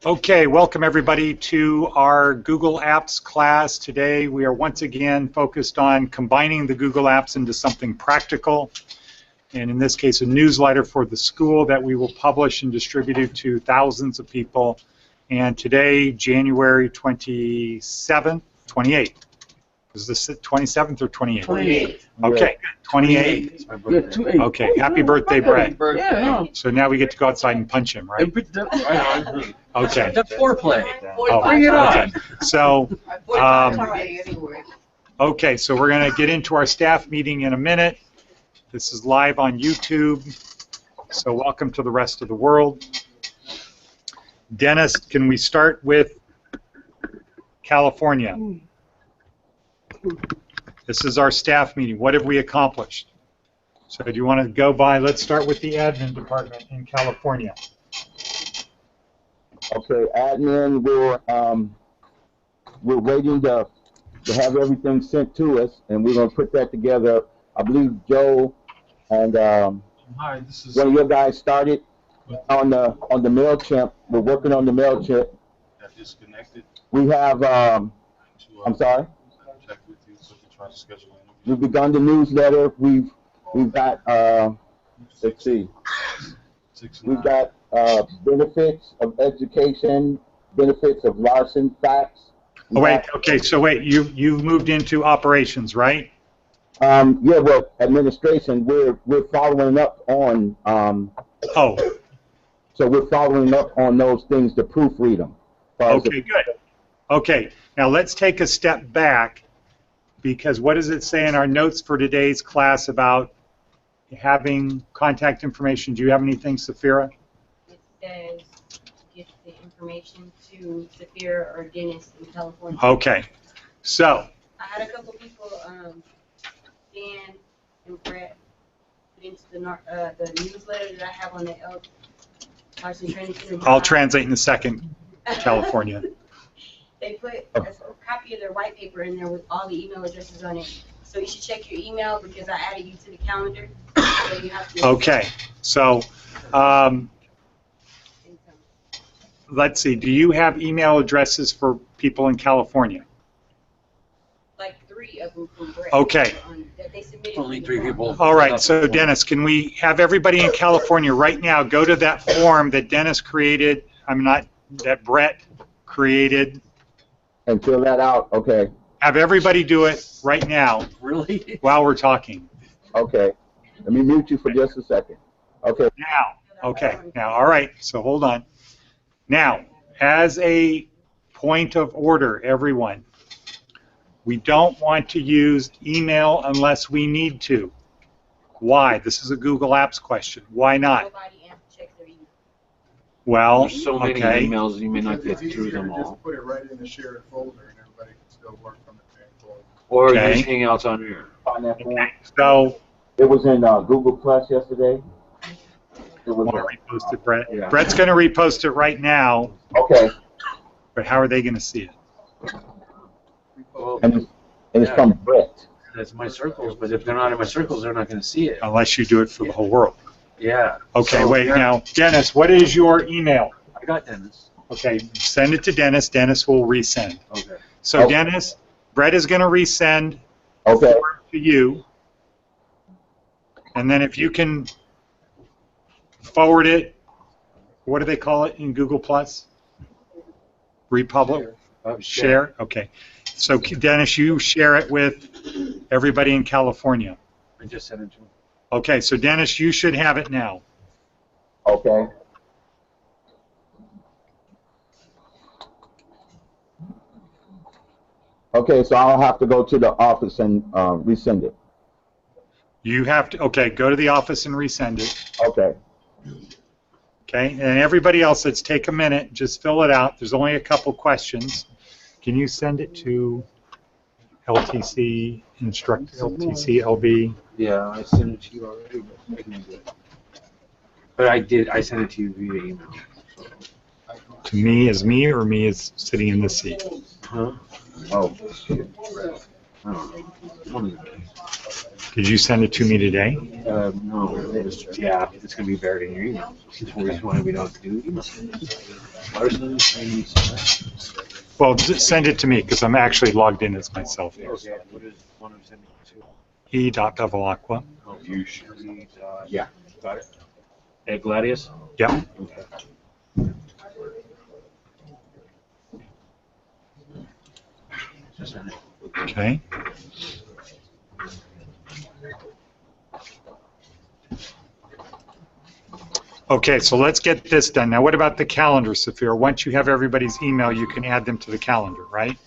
Okay, welcome everybody to our Google Apps class. Today we are once again focused on combining the Google Apps into something practical, and in this case a newsletter for the school that we will publish and distribute to thousands of people. And today, January 27th, 28th. Is this 27th or 28th? 28th. Okay, 28th. Okay, happy birthday, Brett. Yeah. So now we get to go outside and punch him, right? Okay. The foreplay. Oh, Bring it on. So, okay, so we're going to get into our staff meeting in a minute. This is live on YouTube, so welcome to the rest of the world. Dennis, can we start with California? This is our staff meeting. What have we accomplished? So do you want to go by, let's start with the admin department in California. Okay, admin, we're waiting to have everything sent to us, and we're going to put that together. I believe Joe and Hi, this is one of your guys started on the MailChimp. We're working on the MailChimp. disconnected. We have, I'm sorry? Check with you so we can try to schedule an interview. We've begun the newsletter. We've got, let's see, we've got benefits of education, benefits of Larson facts. Oh, wait, okay, so wait, you've moved into operations, right? Yeah, well, administration, we're following up on, so we're following up on those things to proofread them. Okay, good. Okay, now let's take a step back, because what does it say in our notes for today's class about having contact information? Do you have anything, Safira? It says get the information to Safira or Dennis in California. Okay, so I had a couple people, Dan and Brett, put into the newsletter that I have on the Larson Training Centers. I'll translate in a second, California. They put a copy of their white paper in there with all the email addresses on it. So you should check your email because I added you to the calendar. So you have to Okay, so let's see, do you have email addresses for people in California? like 3 of them from Brett. Okay. That they submitted Only to the 3 form. people. All right, so Dennis, can we have everybody in California right now go to that form that Dennis created, that Brett created. And fill that out, okay, Have everybody do it right now Really? while we're talking. okay. Let me mute you for just a second. Okay, Now, okay, now, all right, so hold on. Now, as a point of order, everyone, we don't want to use email unless we need to. Why? This is a Google Apps question. Why not? Nobody checks their email. Well, There's so many okay. emails, you may not get It's through easier them to all. just put it right in the shared folder and everybody can still work from the same folder. Or Okay. use Hangouts on here. find that form. Okay, so, It was in Google Plus yesterday. It was, want to repost it, Brett? Yeah. Brett's going to repost it right now, okay, but how are they going to see it? Well, and it's from Brett. that's my circles, but if they're not in my circles, they're not going to see it. Unless you do it for the whole world. Yeah. Okay, So, wait, yeah, now, Dennis, what is your email? I got Dennis. Okay, send it to Dennis. Dennis will resend. Okay. So, Okay. Dennis, Brett is going to resend Okay, to you. And then if you can forward it, what do they call it in Google Plus? Republic? Share? Okay. So, Dennis, you share it with everybody in California. I just sent it to him. Okay, so Dennis, you should have it now. okay. Okay, so I'll have to go to the office and resend it. You have to, okay, go to the office and resend it. Okay, Okay, and everybody else, let's take a minute, just fill it out. There's only a couple questions. Can you send it to LTC, LTC LV? Yeah, I sent it to you already, but I can do it. But I sent it to you via email. To me as me, or me as sitting in this seat? Huh? oh, shit. I don't know. One of the Did you send it to me today? No, yeah, it's gonna be buried in your email. That's the reason why we don't do emails. Larson Training Centers. Well, just send it to me because I'm actually logged in as myself here. Okay, what is one I'm sending to? E.Bevilacqua. You should. Yeah, got it. Hey, Gladius? Yep. Okay. Just send it. Okay. Okay, so let's get this done. Now, what about the calendar, Saphira? Once you have everybody's email, you can add them to the calendar, right?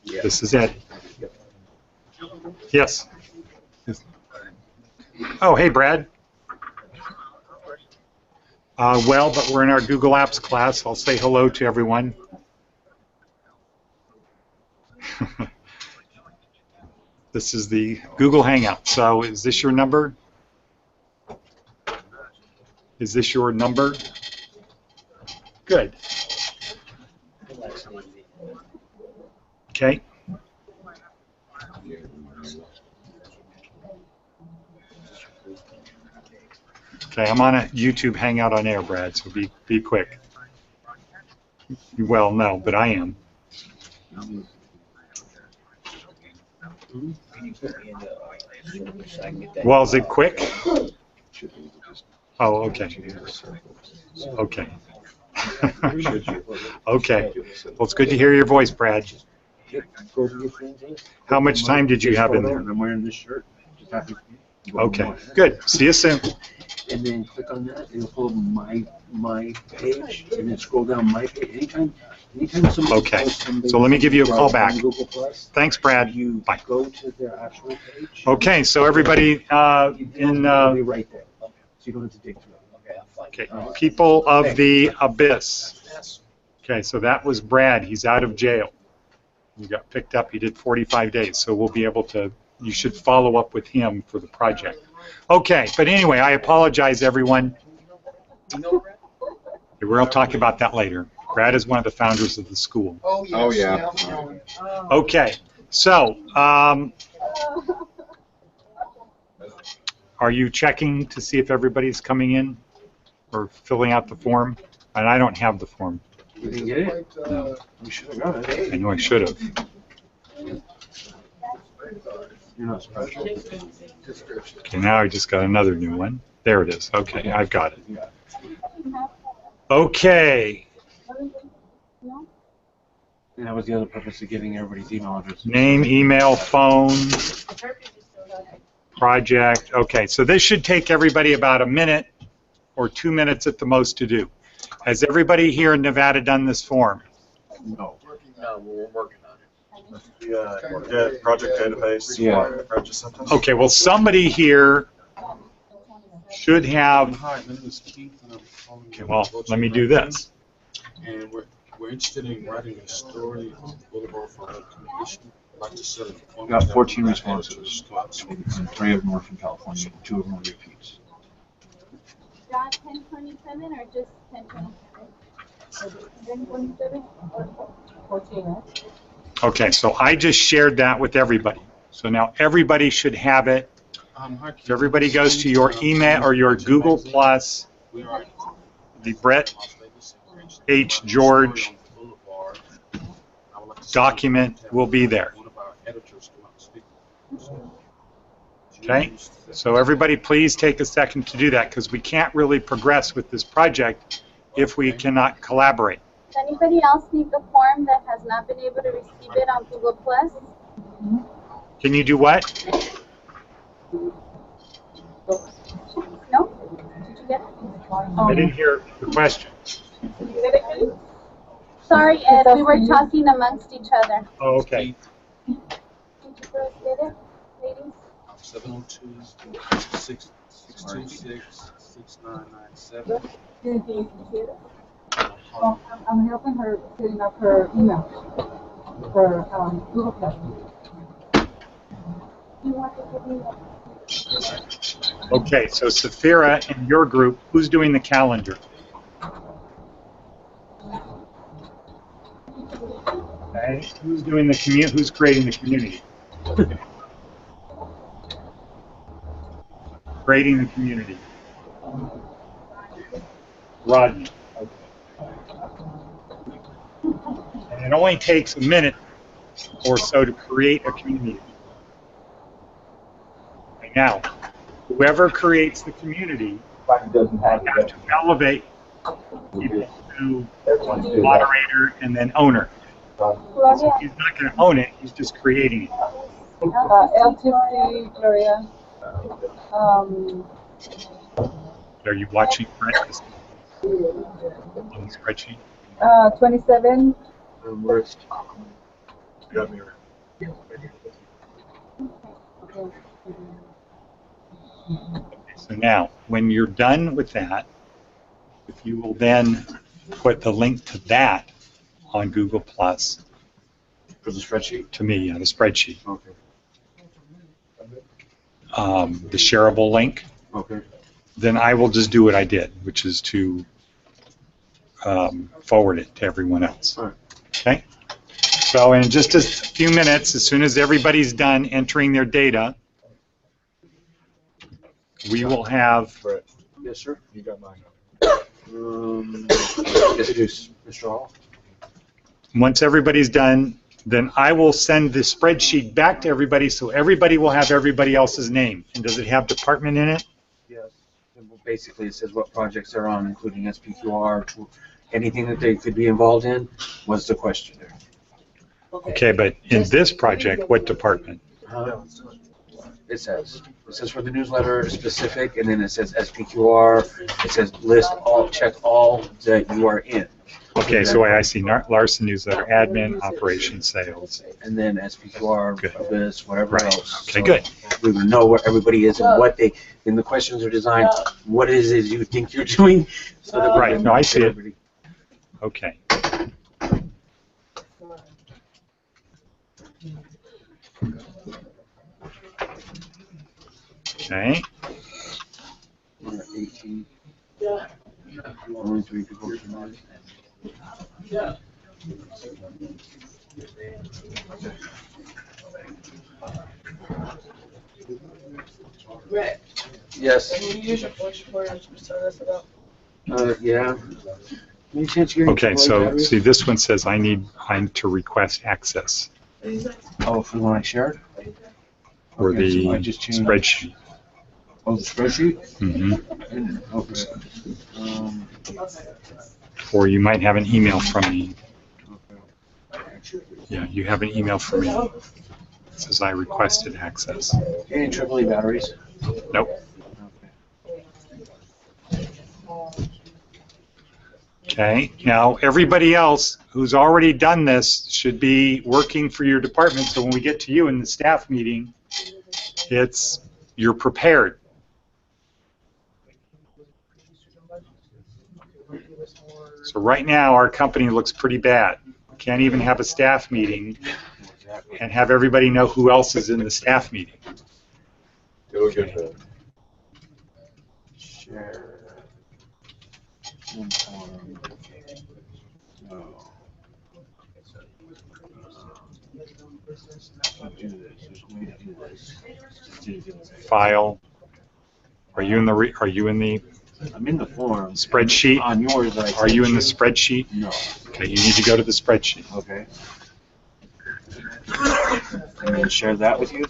Yeah. This is it. Yes. Oh, hey, Brad. Well, but we're in our Google Apps class. I'll say hello to everyone. This is the Google Hangout. So is this your number? Is this your number? Good. Okay. Okay, I'm on a YouTube Hangout on air, Brad, so be quick. Well, no, but I am. Well, is it quick? Oh, okay. Okay. Okay. Well, it's good to hear your voice, Brad. How much time did you have in there? I'm wearing this shirt. Okay, good. See you soon. And then click on that, and it'll pull up my page, and then scroll down my page. Anytime somebody Okay, posts something so let me give you a call back. on Google Plus, Thanks, Brad. you Bye. go to their actual page. Okay, so everybody It'll be right there, so you don't have to dig through it. okay, people of the abyss. Okay, so that was Brad. He's out of jail. He got picked up. He did 45 days, so we'll be able to. You should follow up with him for the project. Okay, but anyway, I apologize, everyone. We'll talk about that later. Brad is one of the founders of the school. Oh, yes. Oh, yeah. Okay, so are you checking to see if everybody's coming in or filling out the form? And I don't have the form. You didn't get it? No. You should have got it. I know I should have. You're not special. Okay, now I just got another new one. There it is. Okay, I've got it. Okay, And that was the other purpose of getting everybody's email address. name, email, phone, project. Okay, so this should take everybody about a minute or 2 minutes at the most to do. Has everybody here in Nevada done this form? No. No, we're working on it. Yeah, project database. Yeah. Purchase sentence. Okay, well, somebody here should have. Hi, my name is Keith, and I'm calling. Okay, well, let me do this. And we're interested in writing a story on Boulevard for Recognition. I'd like to set an appointment. Got 14 responses. 3 of them are from California, 2 of them are repeats. Got 1027 or just 1027? 1027 or 14, right? Okay, so I just shared that with everybody. So now everybody should have it. Hi, Keith. If everybody goes to your email or your Google Plus, We are in the Brett Las Vegas, and we're interested H. in writing a George story on Boulevard. I would like to see document if will be there. one of our editors come out and speak. So, Okay, so everybody please take a second to do that because we can't really progress with this project if we cannot collaborate. Does anybody else need the form that has not been able to receive it on Google Plus? Can you do what? No? Did you get it? I didn't hear the question. Sorry, Ed, we were talking amongst each other. Oh, okay. Did you girls get it, ladies? 702-626-6997. Well, I'm helping her setting up her email for Google Plus. You want to give me Okay, so Saphira in your group, who's doing the calendar? Okay. Who's doing the who's creating the community? Creating the community. Rodney. Okay. And it only takes a minute or so to create a community. Right now, whoever creates the community Doesn't have has to elevate people to moderator and then owner. Claudia, He's not going to own it, he's just creating it. LTC, Gloria. Are you watching Brett on the spreadsheet? 27. Worst. Got me right. So now, when you're done with that, if you will then put the link to that on Google Plus, For the spreadsheet? to me, the spreadsheet, Okay. the shareable link, Okay. then I will just do what I did, which is to forward it to everyone else. All right. Okay? So in just a few minutes, as soon as everybody's done entering their data, we will have, Brett. Yes, sir. You got mine. Yes, it is. Mr. Hall? once everybody's done, then I will send the spreadsheet back to everybody so everybody will have everybody else's name. And does it have department in it? Yes. Basically, it says what projects they're on, including SPQR, anything that they could be involved in was the question there. Okay, but in this project, what department? It says for the newsletter specific, and then it says SPQR, it says list all, check all that you are in. Okay, so I see Larson newsletter, admin, operations, sales. And then SPQR, Good. this, whatever Right. else. Okay, So good. we would know where everybody is and what they, and the questions are designed, what it is you think you're doing. So that we Right, can- no, I see it. everybody- Okay. Okay, We're at 18. Only 3 people tonight. Brett, Yes. can you use your voice recorders to start us about? Yeah. Any chance you okay, so see, this one says I'm to request access Oh, for the one I shared? for Okay, the so I just changed- spreadsheet. Oh, the spreadsheet? Mm-hmm. Okay. Or you might have an email from me. Okay. Yeah, you have an email from me. It says I requested access. Any AAA batteries? Nope. Okay, now everybody else who's already done this should be working for your department, so when we get to you in the staff meeting, you're prepared. So right now, our company looks pretty bad. Can't even have a staff meeting and have everybody know who else is in the staff meeting. Share. Inform. No. Do this. There's a way to do this. Just do this. File. Are you in the I'm in the form. spreadsheet? On yours, I Are you in the sent spreadsheet? No. Okay, you need to go to the spreadsheet. Okay. And then share that with you?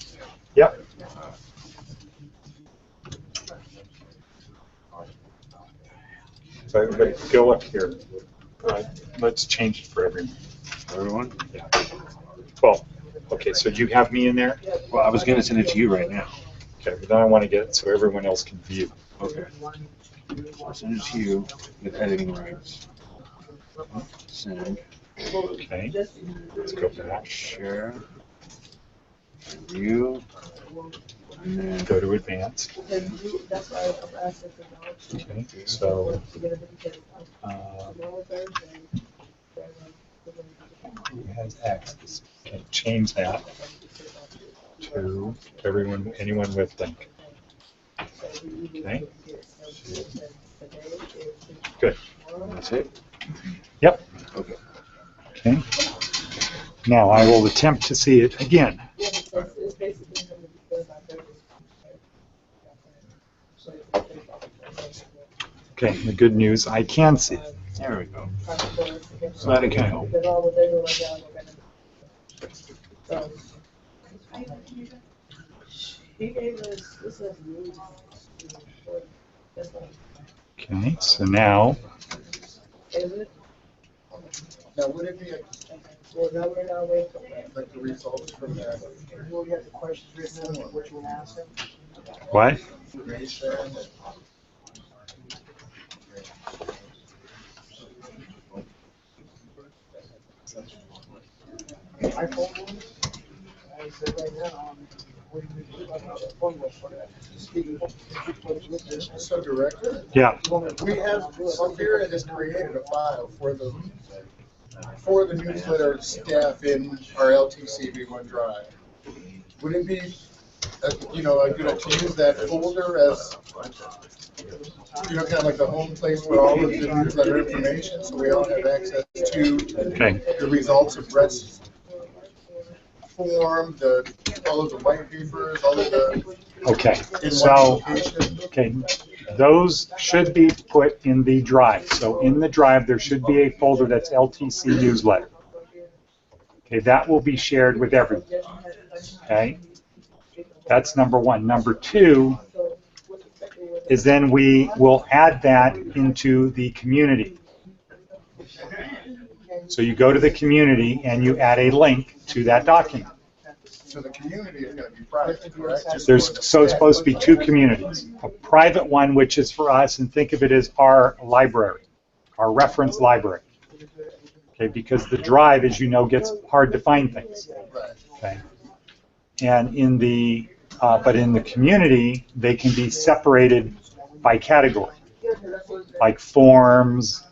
Yep. So everybody, go up here. Let's change it for everyone. Everyone? Yeah. 12. Okay, so do you have me in there? Well, I was going to send it to you right now. Okay, but then I want to get it so everyone else can view. Okay. I'll send it to you with editing rights. Send. Okay, let's go back. Share. View. And then Go to advanced. That's why I asked if Okay, so who has access? Okay, change that to anyone with link. Okay. Good. that's it? Yep. Okay. Okay. Now I will attempt to see it again. It's basically going to be good about that. Okay, the good news, I can see it. There we go. Okay. He gave us, this is news. Okay, so now, Is it? Now, would it be Well, now we're not waiting for that. like the results from that Will we have the questions written down, what you want to ask him? what? information? I told him, I said right now, what do you do about the formula for that? Speaking with this. So, Director, Yeah, we have, Sophia has created a file for the newsletter staff in our LTC OneDrive. Would it be, good to use that folder as, kind of like the home place for all of the newsletter information, so we all have access to okay, the results of Brett's form, all of the white papers, all of the okay. in So, one location? okay, those should be put in the drive. So in the drive, there should be a folder that's LTC newsletter. Okay, that will be shared with everyone. Okay, that's number one. Number two is then we will add that into the community. So you go to the community and you add a link to that document. So the community is going to be private, correct? There's so it's supposed to be two communities. A private one, which is for us, and think of it as our library, our reference library. Okay, because the drive, as you know, gets hard to find things. Right. Okay, and but in the community, they can be separated by category, like forms,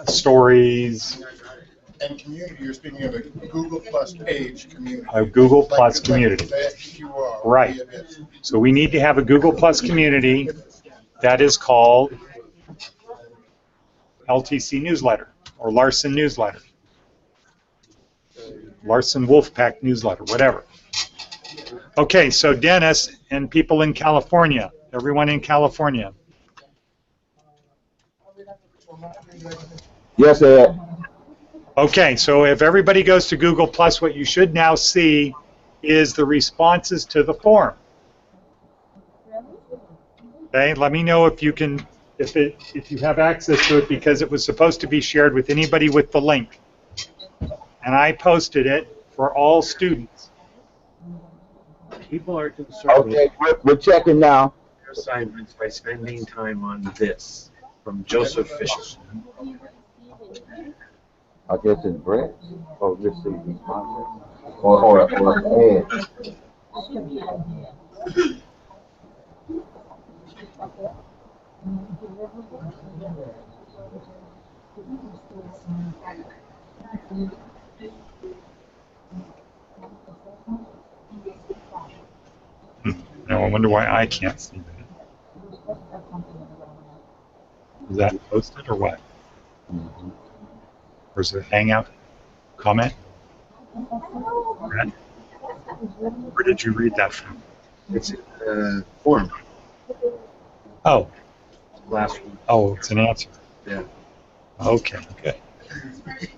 stories. And community, you're speaking of a Google Plus page community. A Google Plus Like community. the SQR, Right. So we need to have a Google Plus community that is called LTC Newsletter or Larson Newsletter. Larson Wolfpack Newsletter, whatever. Okay, so Dennis and people in California, everyone in California. Yes, Ed. Okay, so if everybody goes to Google Plus, what you should now see is the responses to the form. Okay, let me know if you can, if you have access to it, because it was supposed to be shared with anybody with the link. And I posted it for all students. People are concerned Okay, we're checking now. with assignments by spending time on this. From Joseph Fisher. I guess it's Brett. Oh, let's see. Or Ed. Now I wonder why I can't see that. Is that posted or what? Or is it Hangout? Comment? Brad? Where did you read that from? It's form Oh, last week. oh, it's an answer. Yeah. Okay, good.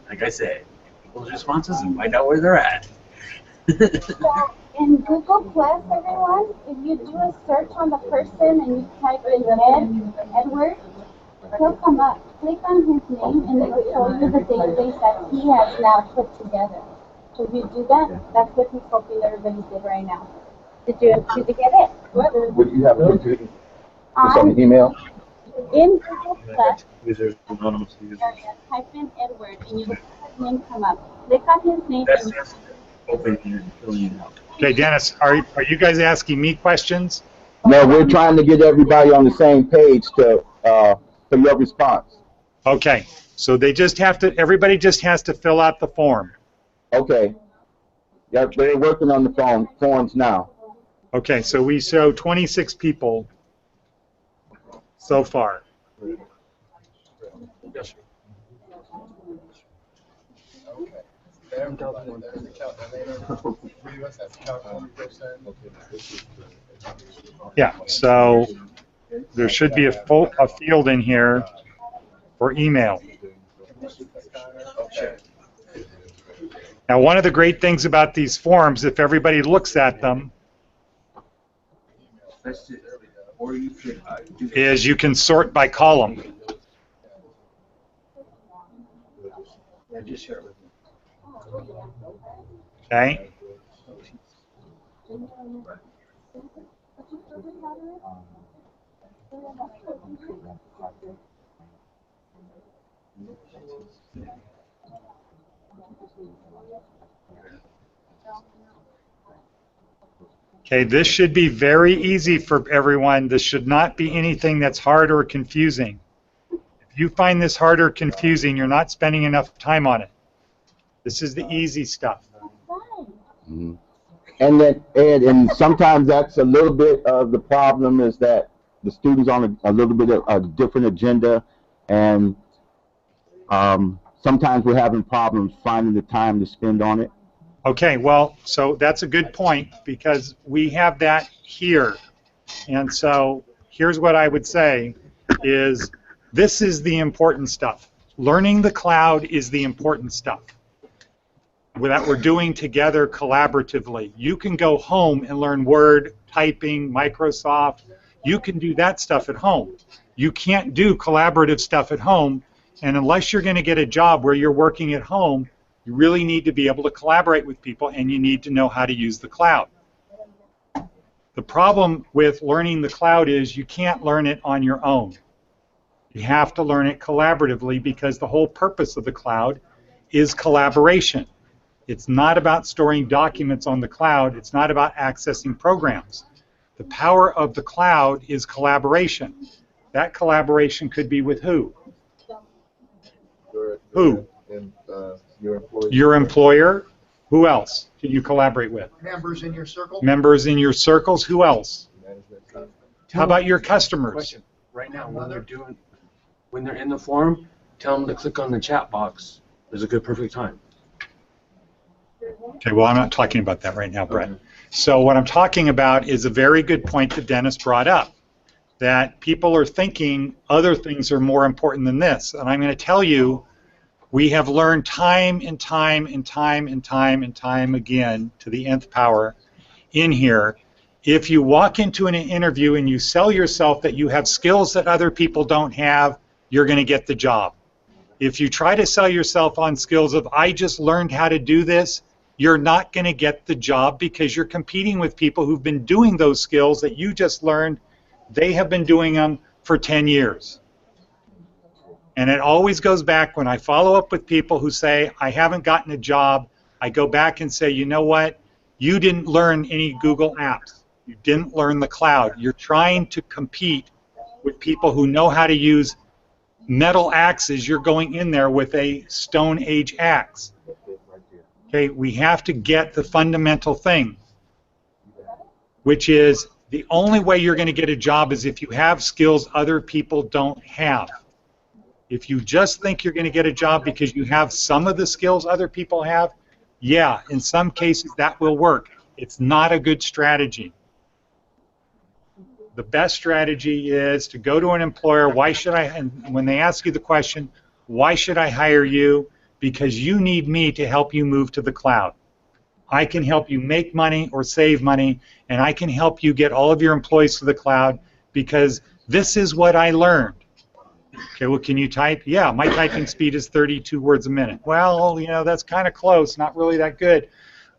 Like I said, people's responses and find out where they're at. So in Google Plus, everyone, if you do a search on the person and you type in Edward, he'll come up. Click on his name and it will show you the database that he has now put together. So if you do that, that's what he's hoping everybody did right now. Did you get it? Would you have a computer? It's on the email? In Google Plus, Users, anonymous users. type in Edward and you will see his name come up. Click on his name That's and just open here, filling it out. Okay, Dennis, are you guys asking me questions? No, we're trying to get everybody on the same page to for your response. Okay, so everybody just has to fill out the form. Okay. Yeah, they're working on the forms now. Okay, so we show 26 people so far. Yes, sir. Yeah, so there should be a field in here for email. Now, one of the great things about these forms, if everybody looks at them, is you can sort by column. Okay? Okay, this should be very easy for everyone. This should not be anything that's hard or confusing. If you find this hard or confusing, you're not spending enough time on it. This is the easy stuff. Mm-hmm. And then, Ed, and sometimes that's a little bit of the problem is that the students on a little bit of a different agenda, and sometimes we're having problems finding the time to spend on it. Okay, well, so that's a good point because we have that here. And so here's what I would say is this is the important stuff. Learning the cloud is the important stuff that we're doing together collaboratively. You can go home and learn Word, typing, Microsoft. You can do that stuff at home. You can't do collaborative stuff at home, and unless you're going to get a job where you're working at home, you really need to be able to collaborate with people, and you need to know how to use the cloud. The problem with learning the cloud is you can't learn it on your own. You have to learn it collaboratively because the whole purpose of the cloud is collaboration. It's not about storing documents on the cloud. It's not about accessing programs. The power of the cloud is collaboration. That collaboration could be with who? Who? Your employer. Who else can you collaborate with? Members in your circle. Members in your circles. Who else? How about your customers? Question. Right now, when they're in the forum, tell them to click on the chat box. There's a good perfect time. Okay, well, I'm not talking about that right now, Brett. So what I'm talking about is a very good point that Dennis brought up, that people are thinking other things are more important than this. And I'm going to tell you, we have learned time and time and time and time and time again to the nth power in here, if you walk into an interview and you sell yourself that you have skills that other people don't have, you're going to get the job. If you try to sell yourself on skills of, I just learned how to do this, you're not going to get the job because you're competing with people who've been doing those skills that you just learned. They have been doing them for 10 years. And it always goes back when I follow up with people who say, I haven't gotten a job, I go back and say, you know what? You didn't learn any Google apps. You didn't learn the cloud. You're trying to compete with people who know how to use metal axes. You're going in there with a Stone Age axe. Okay, we have to get the fundamental thing, which is the only way you're going to get a job is if you have skills other people don't have. If you just think you're going to get a job because you have some of the skills other people have, yeah, in some cases that will work. It's not a good strategy. The best strategy is to go to an employer, why should I, and when they ask you the question, why should I hire you? Because you need me to help you move to the cloud. I can help you make money or save money, and I can help you get all of your employees to the cloud because this is what I learned. Okay, well, can you type? Yeah, my typing speed is 32 words a minute. Well, you know, that's kind of close, not really that good.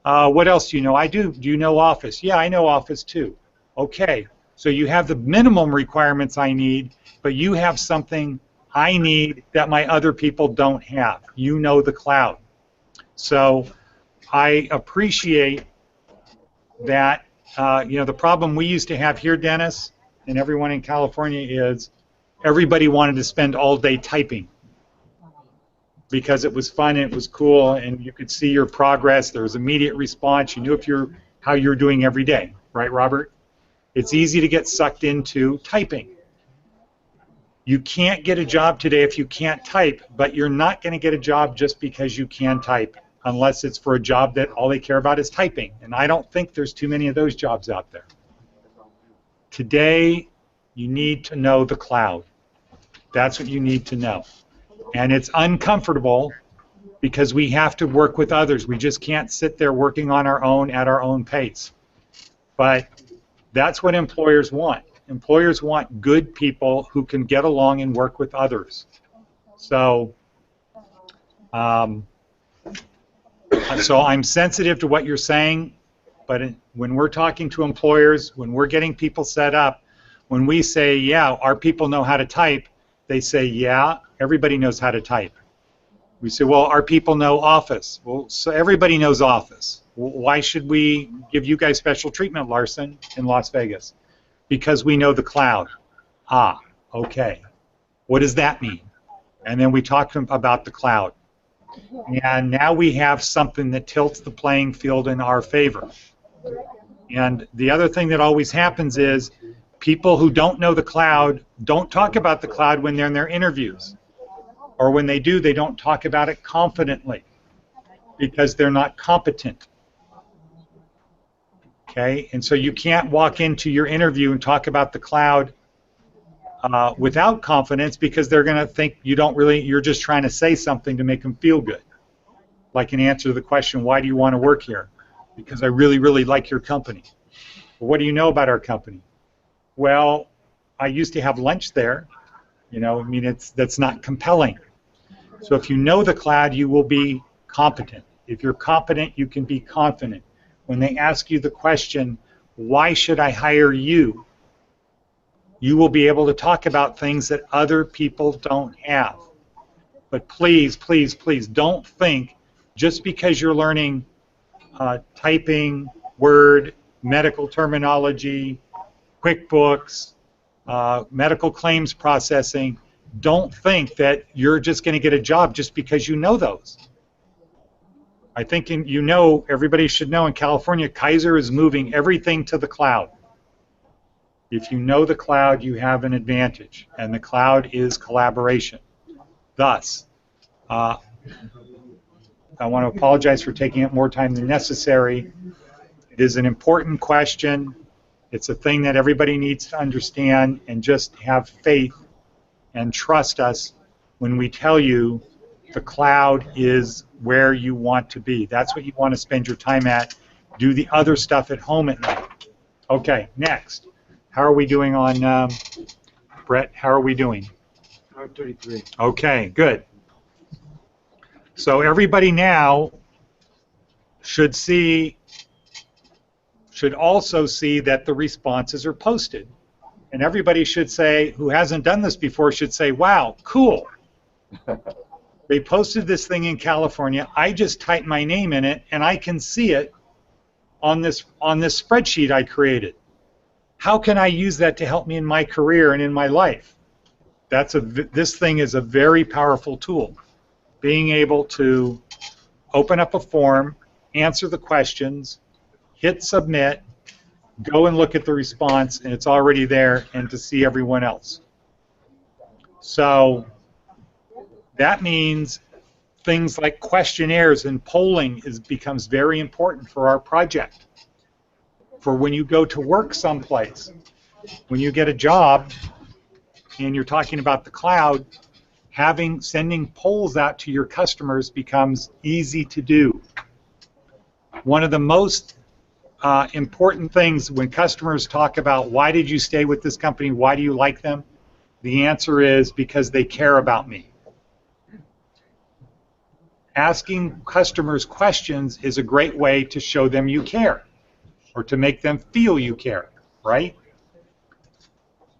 What else do you know? I do. Do you know Office? Yeah, I know Office too. Okay, so you have the minimum requirements I need, but you have something I need that my other people don't have. You know the cloud. So I appreciate that. You know, the problem we used to have here, Dennis, and everyone in California is everybody wanted to spend all day typing because it was fun and it was cool and you could see your progress. There was immediate response. You knew how you're doing every day. Right, Robert? It's easy to get sucked into typing. You can't get a job today if you can't type, but you're not going to get a job just because you can type. unless it's for a job that all they care about is typing. And I don't think there's too many of those jobs out there. Today, you need to know the cloud. That's what you need to know. And it's uncomfortable because we have to work with others. We just can't sit there working on our own at our own pace. But that's what employers want. Employers want good people who can get along and work with others. So, so I'm sensitive to what you're saying, but when we're talking to employers, when we're getting people set up, when we say, yeah, our people know how to type, they say, yeah, everybody knows how to type. We say, well, our people know Office. Well, so everybody knows Office. Well, why should we give you guys special treatment, Larson, in Las Vegas? Because we know the cloud. Ah, okay. What does that mean? And then we talk to them about the cloud. And now we have something that tilts the playing field in our favor. And the other thing that always happens is people who don't know the cloud don't talk about the cloud when they're in their interviews. Or when they do, they don't talk about it confidently because they're not competent. Okay? And so you can't walk into your interview and talk about the cloud without confidence because they're going to think you don't really, you're just trying to say something to make them feel good. Like an answer to the question, why do you want to work here? Because I really, really like your company. Well, what do you know about our company? Well, I used to have lunch there. You know, I mean, that's not compelling. So if you know the cloud, you will be competent. If you're competent, you can be confident. When they ask you the question, why should I hire you? You will be able to talk about things that other people don't have. But please, please, please don't think just because you're learning typing, Word, medical terminology, QuickBooks, medical claims processing, don't think that you're just going to get a job just because you know those. I think you know, everybody should know in California, Kaiser is moving everything to the cloud. If you know the cloud, you have an advantage, and the cloud is collaboration. Thus, I want to apologize for taking up more time than necessary. It is an important question. It's a thing that everybody needs to understand, and just have faith and trust us when we tell you the cloud is where you want to be. That's what you want to spend your time at. Do the other stuff at home at night. Okay, next. How are we doing on, Brett, how are we doing? 33. Okay, good. So everybody now should also see that the responses are posted. And everybody should say, who hasn't done this before, should say, wow, cool. They posted this thing in California. I just typed my name in it, and I can see it on this spreadsheet I created. How can I use that to help me in my career and in my life? This thing is a very powerful tool. Being able to open up a form, answer the questions, hit submit, go and look at the response, and it's already there, and to see everyone else. So that means things like questionnaires and polling becomes very important for our project. For when you go to work someplace, when you get a job and you're talking about the cloud, sending polls out to your customers becomes easy to do. One of the most important things when customers talk about why did you stay with this company, why do you like them, the answer is because they care about me. Asking customers questions is a great way to show them you care, or to make them feel you care, right?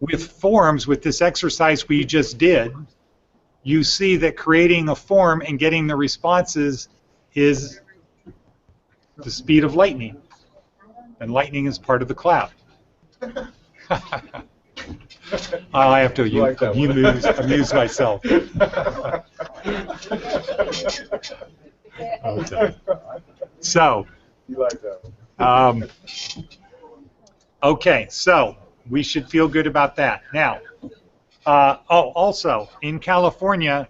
With forms, with this exercise we just did, you see that creating a form and getting the responses is the speed of lightning. And lightning is part of the cloud. I have to amuse myself. So, You like that one. okay, so we should feel good about that. Now, also, in California,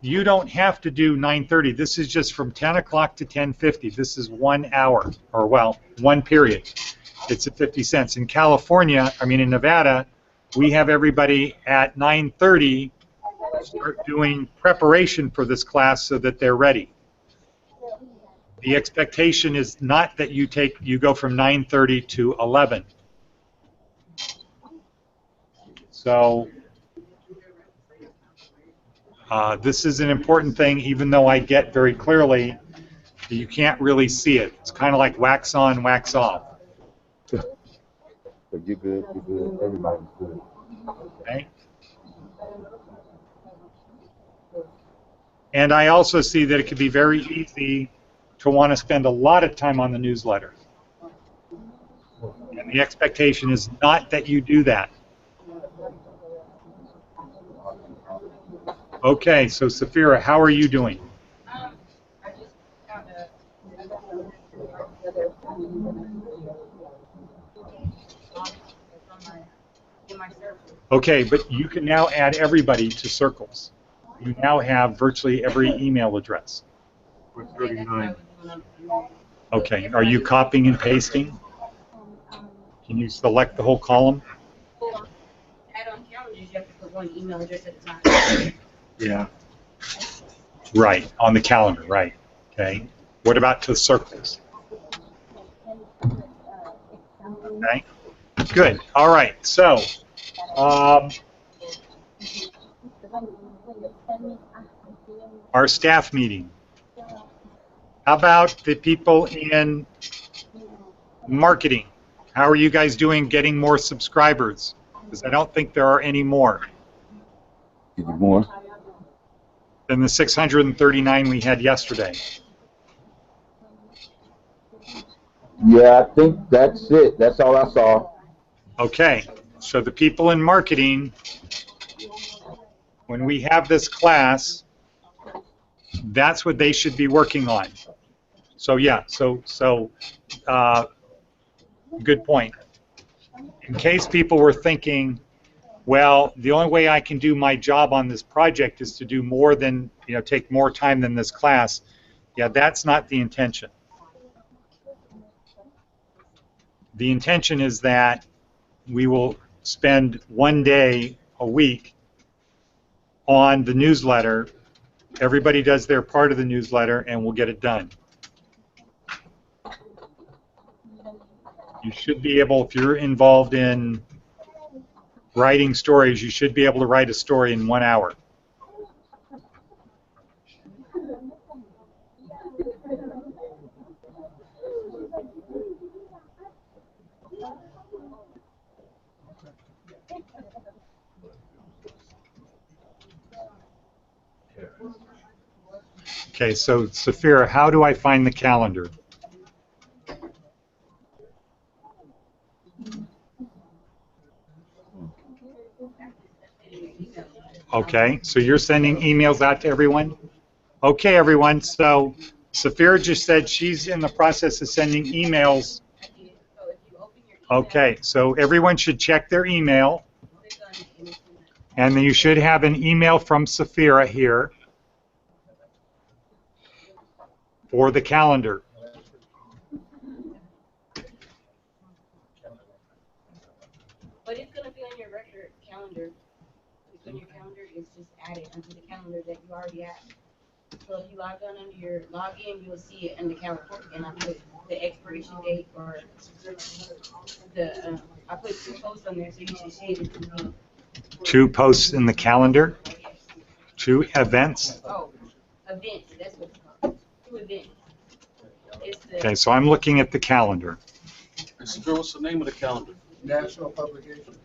you don't have to do 9:30. This is just from 10 o'clock to 10:50. This is 1 hour, or well, one period. It's at 50 cents. In California, in Nevada, we have everybody at 9:30 start doing preparation for this class so that they're ready. The expectation is not that you go from 9:30 to 11. So this is an important thing, even though I get very clearly that you can't really see it. It's kind of like wax on, wax off. But you're good, everybody's good. Okay. And I also see that it can be very easy to want to spend a lot of time on the newsletter. And the expectation is not that you do that. Okay, so Safira, how are you doing? I just got in my circle. Okay, but you can now add everybody to circles. You now have virtually every email address. We're 39. Okay, are you copying and pasting? Can you select the whole column? Add on calendars, you have to put one email address at a time. Yeah. Right, on the calendar, right. Okay. What about to circles? Okay. Good. All right. So, our staff meeting. How about the people in marketing? How are you guys doing getting more subscribers? Because I don't think there are any more Is it more? than the 639 we had yesterday. Yeah, I think that's it. That's all I saw. Okay, so the people in marketing, when we have this class, that's what they should be working on. So yeah, good point. In case people were thinking, well, the only way I can do my job on this project is to do more than, take more time than this class. Yeah, that's not the intention. The intention is that we will spend one day a week on the newsletter. Everybody does their part of the newsletter and we'll get it done. You should be able, if you're involved in writing stories, you should be able to write a story in 1 hour. Okay, so Safira, how do I find the calendar? Okay, so you're sending emails out to everyone? Okay, everyone, so Safira just said she's in the process of sending emails. Okay, so everyone should check their email. And then you should have an email from Safira here for the calendar. But it's going to be on your regular calendar. It's on your calendar. It's just added onto the calendar that you already have. So if you log on under your login, you'll see it in the calendar. And I put the expiration date or I put 2 posts on there, so you should see it. 2 posts in the calendar? 2 events? Oh, events. That's what it's called. 2 events. Okay, so I'm looking at the calendar. What's the name of the calendar? National publication.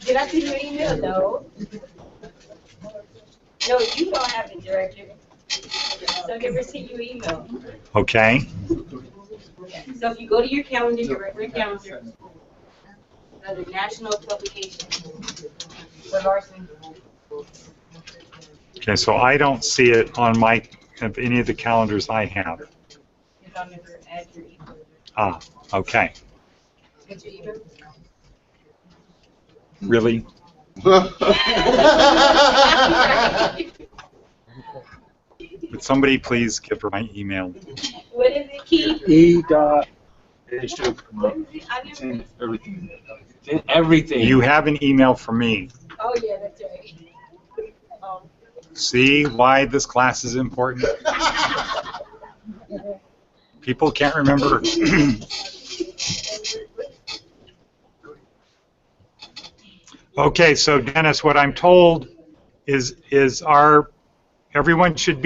Did I see your email? No. No, you don't have it, Director. So I never see your email. Okay. So if you go to your calendar, your regular calendar, the national publication for Larson. Okay, so I don't see it on any of the calendars I have. Because I'll never add your email. Ah, okay. Get your email? Really? Would somebody please give her my email? What is it, Keith? E. Dot. It should come What up. is it? I It's never. in everything. It's in everything. You have an email from me. Oh yeah, that's right. See why this class is important? People can't remember. Okay, so Dennis, what I'm told is everyone should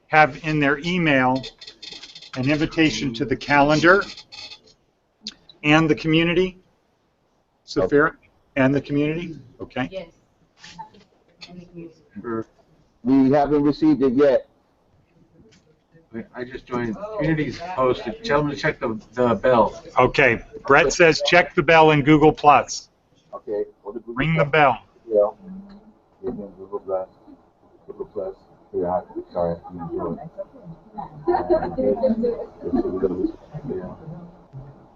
have in their email an invitation to the calendar and the community. Sophia, and the community. Okay. Yes. And the community. We haven't received it yet. I just joined. Community's posted. Tell them to check the bell. Okay. Brett says check the bell in Google Plus. Okay. Ring the bell. Yeah. Google Plus. Google Plus. Yeah, sorry, I didn't do it.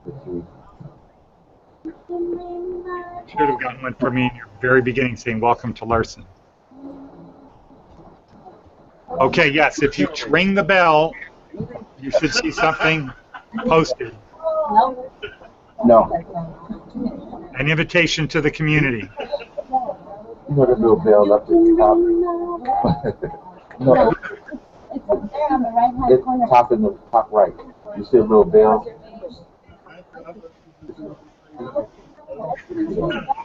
Let's see. Should have gotten one for me in your very beginning saying welcome to Larson. Okay, yes, if you ring the bell, you should see something posted. No. An invitation to the community. You know the little bell up at the top? No. It's up there on the right-hand It's corner. top in the top right. You see a little bell?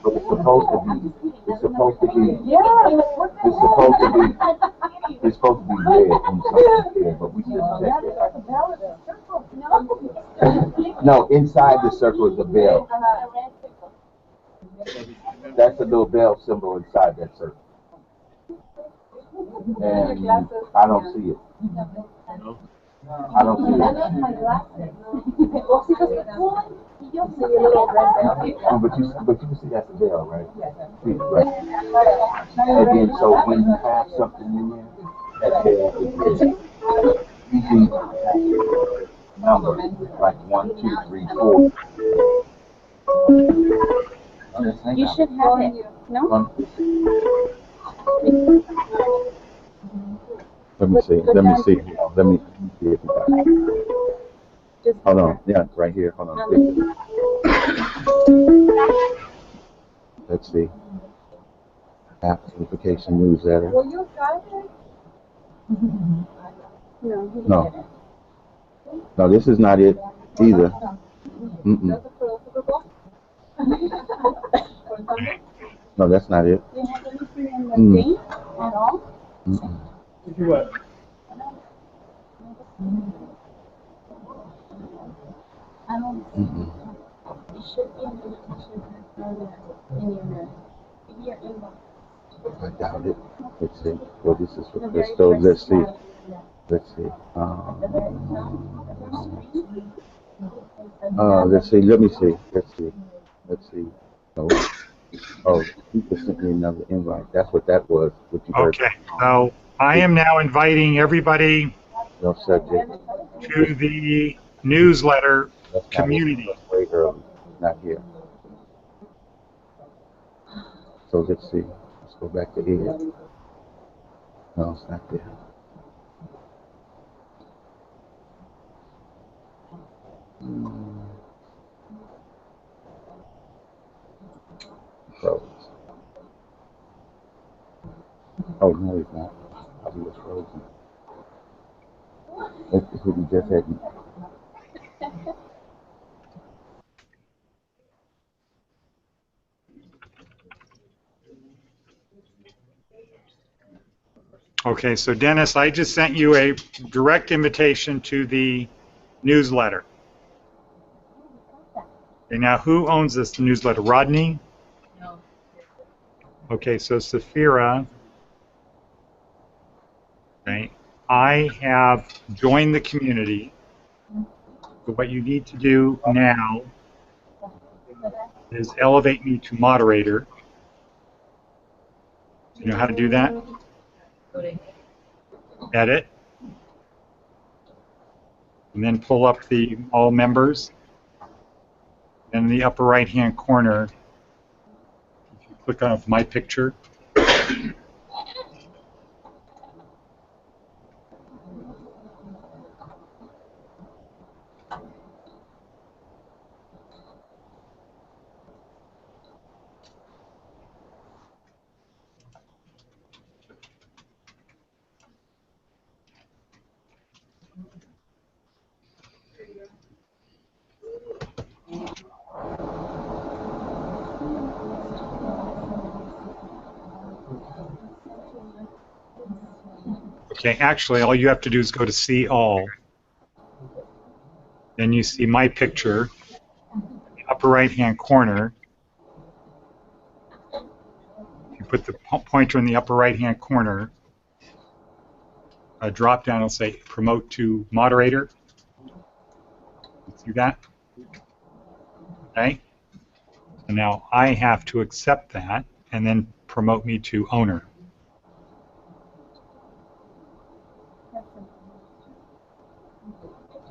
But it's supposed to be red when something's there, but we just checked it. No, inside the circle is a bell. That's a little bell symbol inside that circle. And I don't see it. I don't see it. Oh, but you can see that's a bell, right? See it, right? And then so when you have something in there, that bell is there. Usually numbers like 1, 2, 3, 4. You should have it. No? Let me see. Let me see if you got it. Hold on. Yeah, right here. Hold on. Let's see. App notification newsletter. Will you try it? No. No. No, this is not it either. Mm-mm. No, that's not it. Do you have anything in the thing at all? Mm-mm. What? I don't see it. It should be in the in your inbox. I doubt it. Let's see. Well, this is for this. So let's see. Let's see. Let's see. Let me see. Let's see. Let's see. No. Oh, you just sent me another invite. That's what that was. What you heard. Okay, so I am now inviting everybody No subject. to the newsletter That's community. That's way early. Not here. So let's see. Let's go back to Ed. No, it's not there. Froze. Oh, no, he's not. He was frozen. If we just had. Okay, so Dennis, I just sent you a direct invitation to the newsletter. Okay, now who owns this newsletter? Rodney? No. Okay, so Safira. Okay, I have joined the community. So what you need to do now is elevate me to moderator. You know how to do that? Edit. And then pull up the all members. Then in the upper right hand corner, if you click on my picture. Okay, actually, all you have to do is go to See All. Then you see my picture, upper right-hand corner. If you put the pointer in the upper right-hand corner, a drop-down will say Promote to Moderator. See that? Okay. So now I have to accept that and then promote me to Owner.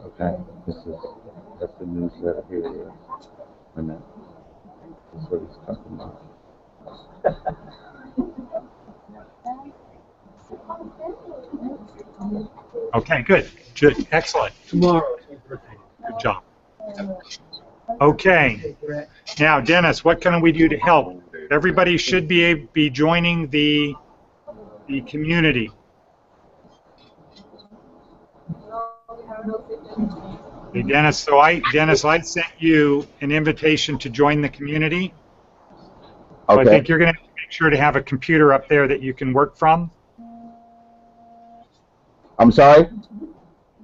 Okay, that's the newsletter here. And that's what he's talking about. Okay, good. Good. Excellent. Tomorrow. Good job. Okay. Now, Dennis, what can we do to help? Everybody should be joining the community. Hey, Dennis. So I sent you an invitation to join the community. So Okay. I think you're going to make sure to have a computer up there that you can work from. I'm sorry?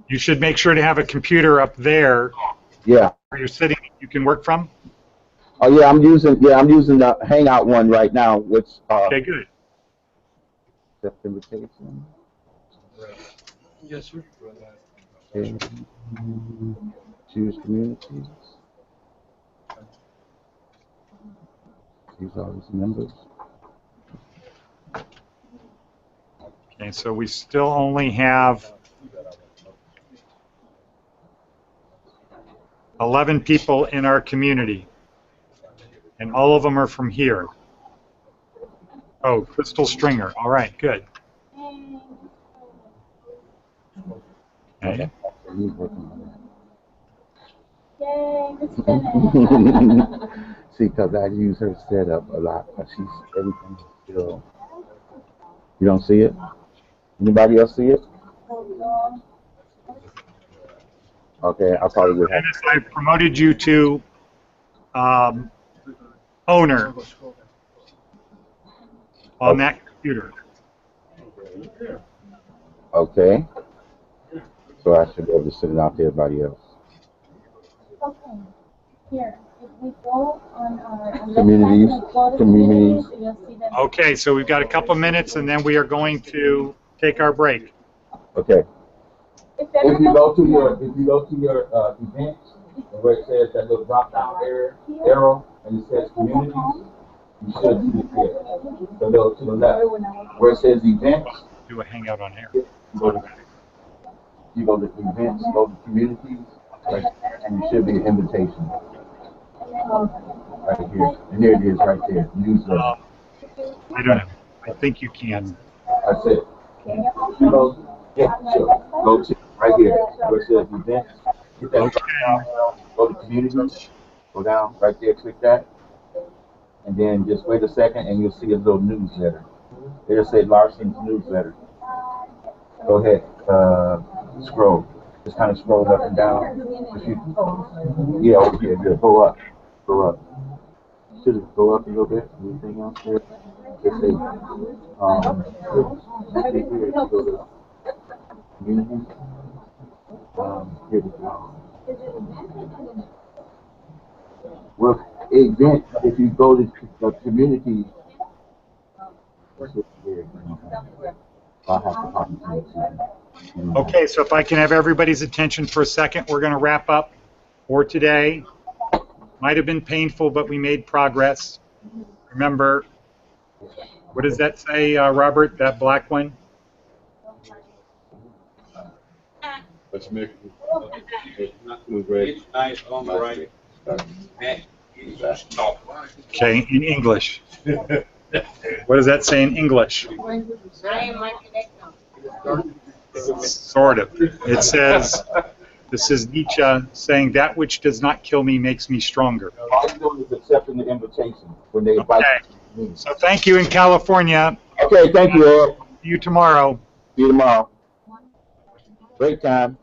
You should make sure to have a computer up there Yeah. where you're sitting you can work from. Oh yeah, I'm using the Hangout one right now, which Okay, good. accept invitation. Yes, sir. Okay. Choose communities. These are his members. Okay, so we still only have 11 people in our community, and all of them are from here. Oh, Crystal Stringer. All right, good. Okay. He's working on Yay, it's finished. See, because I use her setup a lot, but everything is still. You don't see it? Anybody else see it? Okay, I probably would have. Dennis, I promoted you to owner on that computer. Okay. So I should be able to send it out to everybody else. Okay, here, if we go on our Communities, communities. you'll see that. Okay, so we've got a couple minutes, and then we are going to take our break. Okay. If If you go to your events, where it says that little drop down arrow, and it says communities, you should see it there. So go to the left, where it says events. Do a hangout on air. You go to events, go to communities, right, and you should be an invitation. Right here. And there it is right there. Newsletter. I don't know. I think you can. That's it. You go, yeah, sure. Go to right here. Where it says events. Hit that drop down arrow, go to communities. Go down right there, click that. And then just wait a second and you'll see a little newsletter. It'll say Larson's newsletter. Go ahead, scroll. Just kind of scroll up and down. Yeah, over here, good. Go up. Go up. Should it go up a little bit? Anything else there? Just say, here, go to community. Here we go. Well, event, if you go to the community, I'll have to talk to you. Okay, so if I can have everybody's attention for a second, we're going to wrap up for today. Might have been painful, but we made progress. Remember, what does that say, Robert, that black one? Let's make it not too great. It's nice on the right. Okay, in English. What does that say in English? I am my connector. Sort of. It says, this is Nietzsche saying, that which does not kill me makes me stronger. All you're doing is accepting the invitation when they invite you to meet. So thank you in California. Okay, thank you, Ed. See you tomorrow. See you tomorrow. Great time.